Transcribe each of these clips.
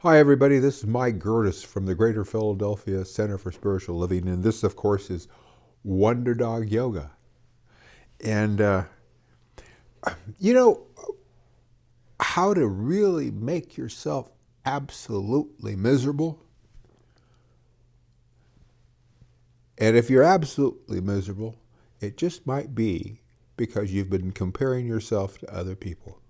Hi, everybody. This is Mike Gerdes from the Greater Philadelphia Center for Spiritual Living, and this, of course, is Wonder Dog Yoga. And you know how to really make yourself absolutely miserable? And if you're absolutely miserable, it just might be because you've been comparing yourself to other people.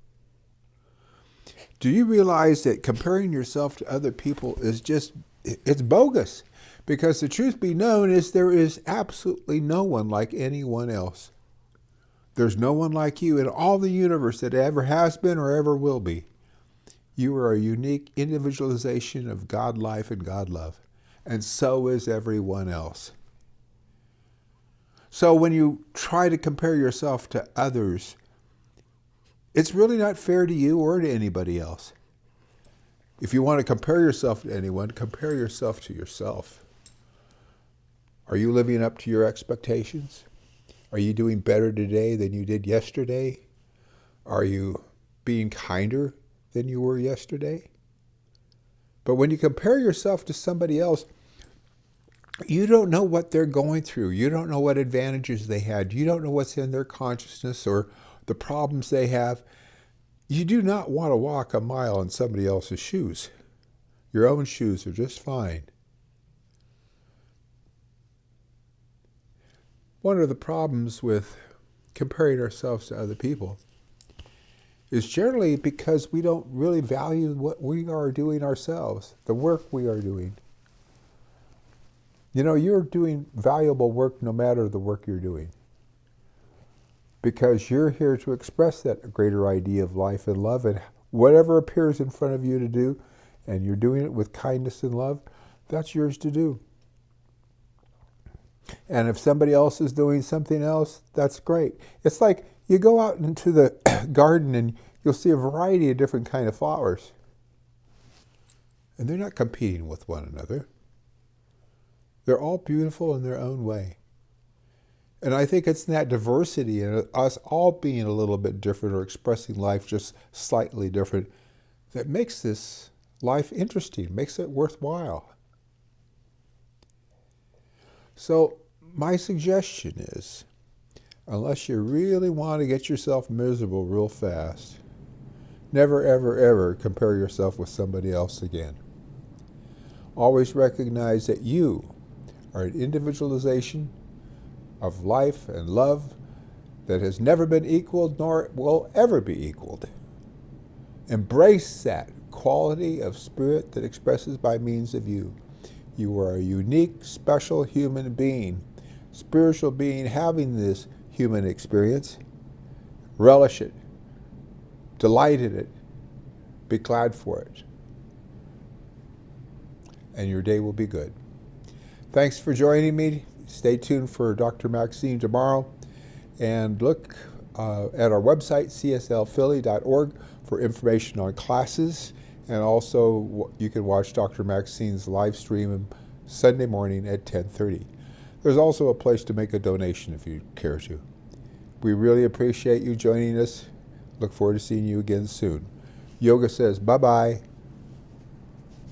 Do you realize that comparing yourself to other people is it's bogus? Because the truth be known is there is absolutely no one like anyone else. There's no one like you in all the universe that ever has been or ever will be. You are a unique individualization of God life and God love. And so is everyone else. So when you try to compare yourself to others, it's really not fair to you or to anybody else. If you want to compare yourself to anyone, compare yourself to yourself. Are you living up to your expectations? Are you doing better today than you did yesterday? Are you being kinder than you were yesterday? But when you compare yourself to somebody else, you don't know what they're going through. You don't know what advantages they had. You don't know what's in their consciousness or the problems they have. You do not want to walk a mile in somebody else's shoes. Your own shoes are just fine. One of the problems with comparing ourselves to other people is generally because we don't really value what we are doing ourselves, the work we are doing. You know, you're doing valuable work no matter the work you're doing, because you're here to express that greater idea of life and love, and whatever appears in front of you to do, and you're doing it with kindness and love, that's yours to do. And if somebody else is doing something else, that's great. It's like you go out into the garden and you'll see a variety of different kind of flowers. And they're not competing with one another. They're all beautiful in their own way. And I think it's that diversity and us all being a little bit different or expressing life just slightly different that makes this life interesting, makes it worthwhile. So my suggestion is, unless you really want to get yourself miserable real fast, never, ever, ever compare yourself with somebody else again. Always recognize that you are an individualization of life and love that has never been equaled nor will ever be equaled. Embrace that quality of spirit that expresses by means of you. You are a unique, special human being, spiritual being having this human experience. Relish it. Delight in it. Be glad for it. And your day will be good. Thanks for joining me. Stay tuned for Dr. Maxine tomorrow. And look at our website, cslphilly.org, for information on classes. And also, you can watch Dr. Maxine's live stream Sunday morning at 10:30. There's also a place to make a donation if you care to. We really appreciate you joining us. Look forward to seeing you again soon. Yoga says bye-bye.